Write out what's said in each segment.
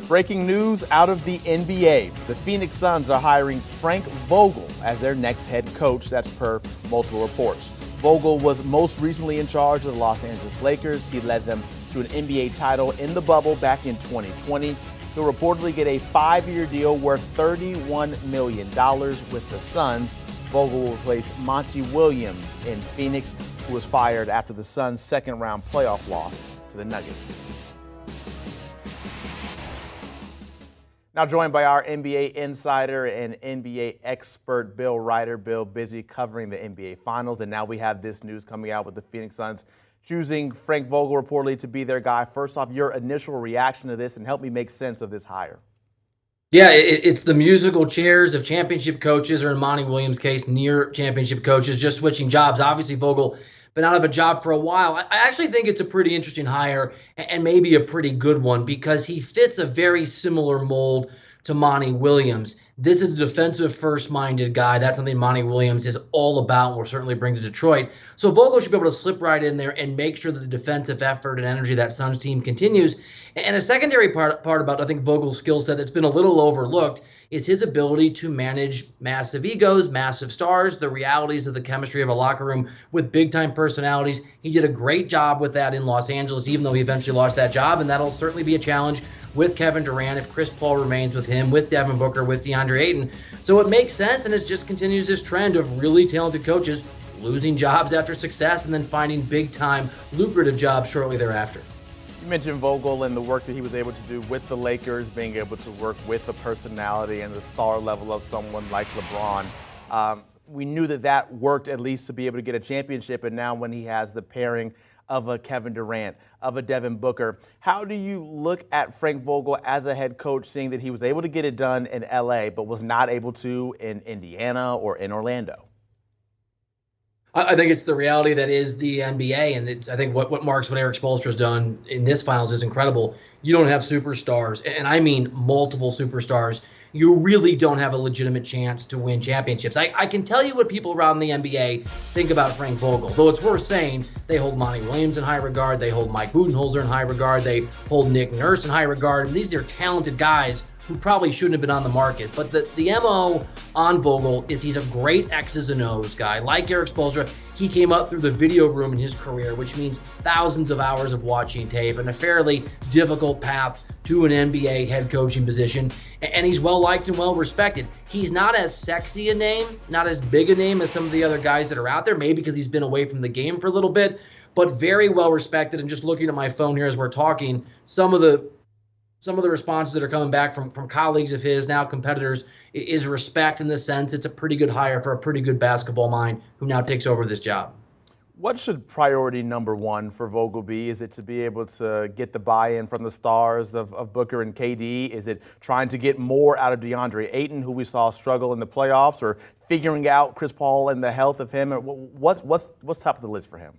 Breaking news out of the NBA. The Phoenix Suns are hiring Frank Vogel as their next head coach. That's per multiple reports. Vogel was most recently in charge of the Los Angeles Lakers. He led them to an NBA title in the bubble back in 2020. He'll reportedly get a 5-year deal worth $31 million with the Suns. Vogel will replace Monty Williams in Phoenix, who was fired after the Suns' second-round playoff loss to the Nuggets. Now joined by our NBA insider and NBA expert, Bill Ryder. Bill, busy covering the NBA Finals, and now we have this news coming out with the Phoenix Suns choosing Frank Vogel reportedly to be their guy. First off, your initial reaction to this, and help me make sense of this hire. Yeah, it's the musical chairs of championship coaches, or in Monty Williams' case, near championship coaches, just switching jobs. Obviously, Vogel been out of a job for a while. I actually think it's a pretty interesting hire and maybe a pretty good one because he fits a very similar mold to Monty Williams. This is a defensive first-minded guy. That's something Monty Williams is all about and will certainly bring to Detroit. So Vogel should be able to slip right in there and make sure that the defensive effort and energy of that Suns team continues. And a secondary part about, I think, Vogel's skill set that's been a little overlooked is his ability to manage massive egos, massive stars, the realities of the chemistry of a locker room with big-time personalities. He did a great job with that in Los Angeles, even though he eventually lost that job, and that'll certainly be a challenge with Kevin Durant if Chris Paul remains with him, with Devin Booker, with DeAndre Ayton. So it makes sense, and it just continues this trend of really talented coaches losing jobs after success and then finding big-time lucrative jobs shortly thereafter. You mentioned Vogel and the work that he was able to do with the Lakers, being able to work with the personality and the star level of someone like LeBron. We knew that worked at least to be able to get a championship, and now when he has the pairing of a Kevin Durant, of a Devin Booker, how do you look at Frank Vogel as a head coach, seeing that he was able to get it done in LA but was not able to in Indiana or in Orlando? I think it's the reality that is the NBA, and it's I think what Eric Spoelstra has done in this finals is incredible. You don't have superstars, and I mean multiple superstars. You really don't have a legitimate chance to win championships. I can tell you what people around the NBA think about Frank Vogel, though it's worth saying they hold Monty Williams in high regard, they hold Mike Budenholzer in high regard, they hold Nick Nurse in high regard, and these are talented guys who probably shouldn't have been on the market. But the MO on Vogel is he's a great X's and O's guy. Like Eric Spoelstra, he came up through the video room in his career, which means thousands of hours of watching tape and a fairly difficult path to an NBA head coaching position. And he's well-liked and well-respected. He's not as sexy a name, not as big a name as some of the other guys that are out there, maybe because he's been away from the game for a little bit, but very well-respected. And just looking at my phone here as we're talking, some of the responses that are coming back from colleagues of his, now competitors, is respect in the sense it's a pretty good hire for a pretty good basketball mind who now takes over this job. What should priority number one for Vogel be? Is it to be able to get the buy-in from the stars of Booker and KD? Is it trying to get more out of DeAndre Ayton, who we saw struggle in the playoffs, or figuring out Chris Paul and the health of him? What's top of the list for him?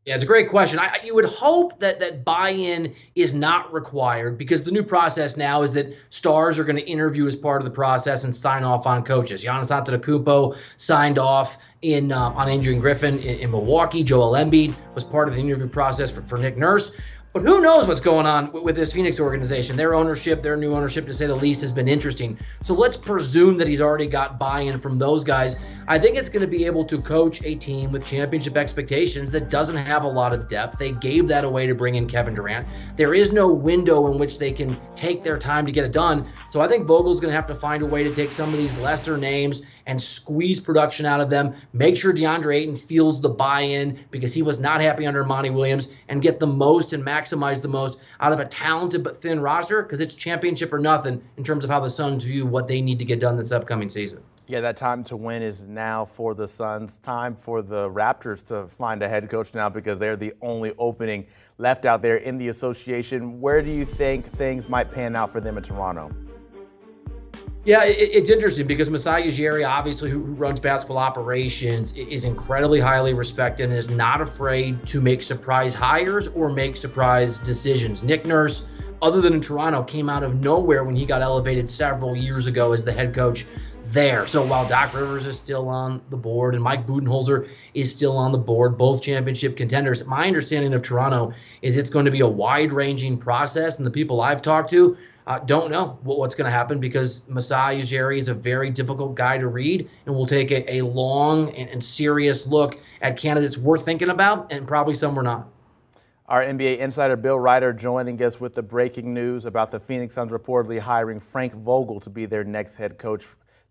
Yeah, it's a great question. You would hope that buy-in is not required because the new process now is that stars are going to interview as part of the process and sign off on coaches. Giannis Antetokounmpo signed off on Adrian Griffin in Milwaukee. Joel Embiid was part of the interview process for Nick Nurse. But who knows what's going on with this Phoenix organization? Their ownership, their new ownership, to say the least, has been interesting. So let's presume that he's already got buy-in from those guys. I think it's going to be able to coach a team with championship expectations that doesn't have a lot of depth. They gave that away to bring in Kevin Durant. There is no window in which they can take their time to get it done. So I think Vogel's going to have to find a way to take some of these lesser names and squeeze production out of them, make sure DeAndre Ayton feels the buy-in because he was not happy under Monty Williams, and get the most and maximize the most out of a talented but thin roster because it's championship or nothing in terms of how the Suns view what they need to get done this upcoming season. Yeah, that time to win is now for the Suns. Time for the Raptors to find a head coach now because they're the only opening left out there in the association. Where do you think things might pan out for them in Toronto? Yeah, it's interesting because Masai Ujiri, obviously, who runs basketball operations, is incredibly highly respected and is not afraid to make surprise hires or make surprise decisions. Nick Nurse, other than in Toronto, came out of nowhere when he got elevated several years ago as the head coach there. So while Doc Rivers is still on the board and Mike Budenholzer is still on the board, both championship contenders, my understanding of Toronto is it's going to be a wide-ranging process, and the people I've talked to don't know what's going to happen because Masai Ujiri is a very difficult guy to read, and will take a long and serious look at candidates worth thinking about and probably some we're not. Our NBA insider Bill Ryder joining us with the breaking news about the Phoenix Suns reportedly hiring Frank Vogel to be their next head coach.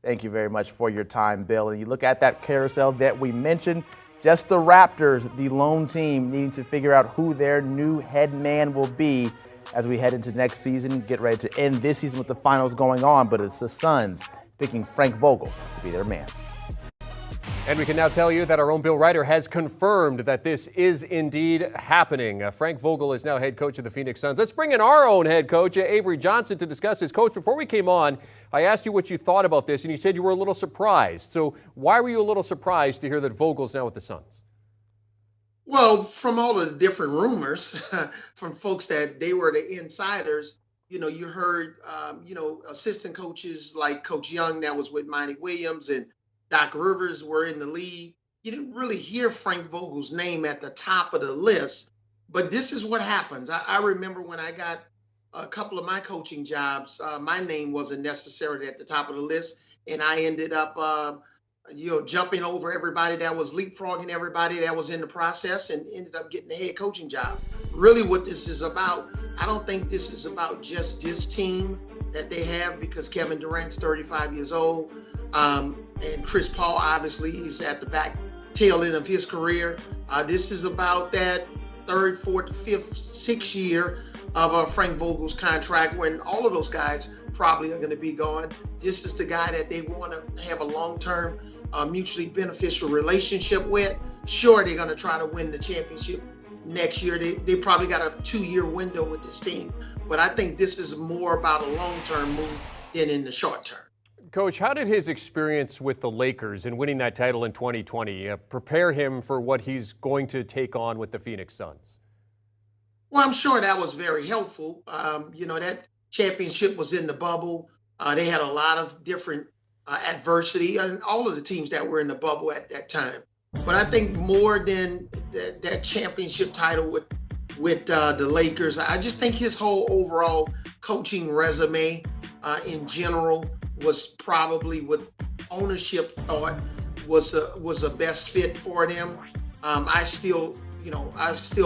Thank you very much for your time, Bill. And you look at that carousel that we mentioned, just the Raptors, the lone team, needing to figure out who their new head man will be as we head into next season, get ready to end this season with the finals going on. But it's the Suns picking Frank Vogel to be their man. And we can now tell you that our own Bill Ryder has confirmed that this is indeed happening. Frank Vogel is now head coach of the Phoenix Suns. Let's bring in our own head coach, Avery Johnson, to discuss his coach. Before we came on, I asked you what you thought about this, and you said you were a little surprised. So why were you a little surprised to hear that Vogel's now with the Suns? Well, from all the different rumors from folks that they were the insiders, you heard, assistant coaches like Coach Young that was with Monty Williams and Doc Rivers were in the league. You didn't really hear Frank Vogel's name at the top of the list, but this is what happens. I remember when I got a couple of my coaching jobs, my name wasn't necessarily at the top of the list, and I ended up, jumping over everybody that was leapfrogging everybody that was in the process and ended up getting the head coaching job. Really what this is about, I don't think this is about just this team that they have because Kevin Durant's 35 years old. And Chris Paul, obviously, is at the back tail end of his career. This is about that third, fourth, fifth, sixth year of Frank Vogel's contract when all of those guys probably are going to be gone. This is the guy that they want to have a long-term, mutually beneficial relationship with. Sure, they're going to try to win the championship next year. They probably got a 2-year window with this team. But I think this is more about a long-term move than in the short term. Coach, how did his experience with the Lakers and winning that title in 2020 prepare him for what he's going to take on with the Phoenix Suns? Well, I'm sure that was very helpful. That championship was in the bubble. They had a lot of different adversity, and all of the teams that were in the bubble at that time. But I think more than that championship title with the Lakers, I just think his whole overall coaching resume in general was probably what ownership thought was a best fit for them. I still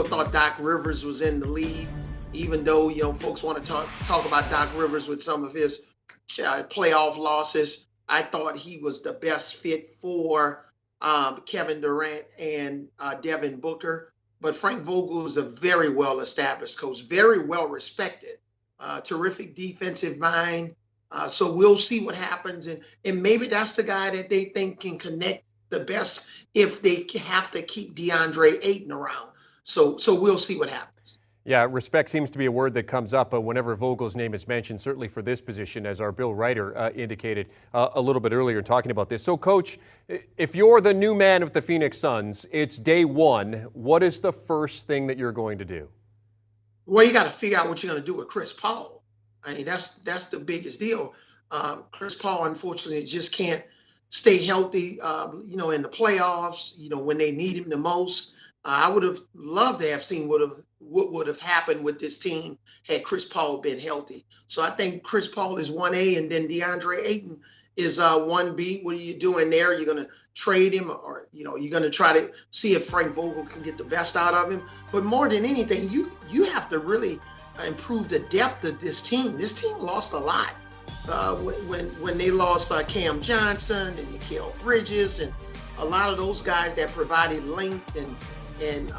thought Doc Rivers was in the lead, even though folks want to talk about Doc Rivers with some of his playoff losses. I thought he was the best fit for Kevin Durant and Devin Booker. But Frank Vogel is a very well established coach, very well respected, terrific defensive mind. So we'll see what happens. And maybe that's the guy that they think can connect the best if they have to keep DeAndre Ayton around. So we'll see what happens. Yeah, respect seems to be a word that comes up whenever Vogel's name is mentioned, certainly for this position, as our Bill Ryder indicated a little bit earlier in talking about this. So, Coach, if you're the new man of the Phoenix Suns, it's day one. What is the first thing that you're going to do? Well, you got to figure out what you're going to do with Chris Paul. I mean, that's the biggest deal. Chris Paul, unfortunately, just can't stay healthy, in the playoffs, when they need him the most. I would have loved to have seen what would have happened with this team had Chris Paul been healthy. So I think Chris Paul is 1A, and then DeAndre Ayton is 1B. What are you doing there? You're going to trade him, or you're going to try to see if Frank Vogel can get the best out of him. But more than anything, you have to really improve the depth of this team. This team lost a lot when they lost Cam Johnson and Mikal Bridges and a lot of those guys that provided length and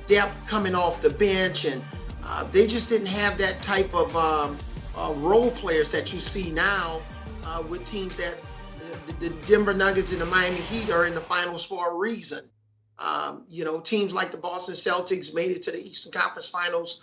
depth coming off the bench, and they just didn't have that type of role players that you see now with teams that the Denver Nuggets and the Miami Heat are in the finals for a reason. Teams like the Boston Celtics made it to the Eastern Conference Finals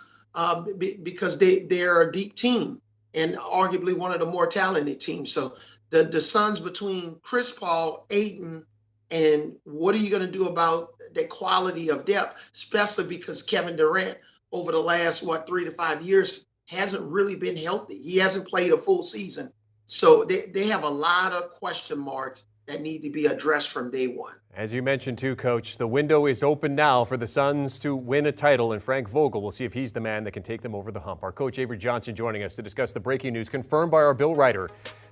because they're a deep team and arguably one of the more talented teams. So the Suns, between Chris Paul, Ayton, and what are you going to do about the quality of depth, especially because Kevin Durant over the last, 3 to 5 years hasn't really been healthy. He hasn't played a full season So they have a lot of question marks that need to be addressed from day one. As you mentioned too, Coach, the window is open now for the Suns to win a title, and Frank Vogel, we'll see if he's the man that can take them over the hump. Our coach Avery Johnson joining us to discuss the breaking news confirmed by our Bill Writer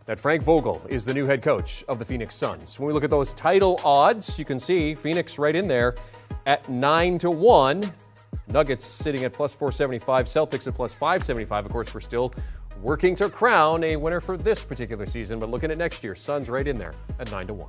that Frank Vogel is the new head coach of the Phoenix Suns. When we look at those title odds, you can see Phoenix right in there at 9-1. Nuggets sitting at plus 475, Celtics at plus 575. Of course, we're still working to crown a winner for this particular season, but looking at next year, Suns right in there at 9-1.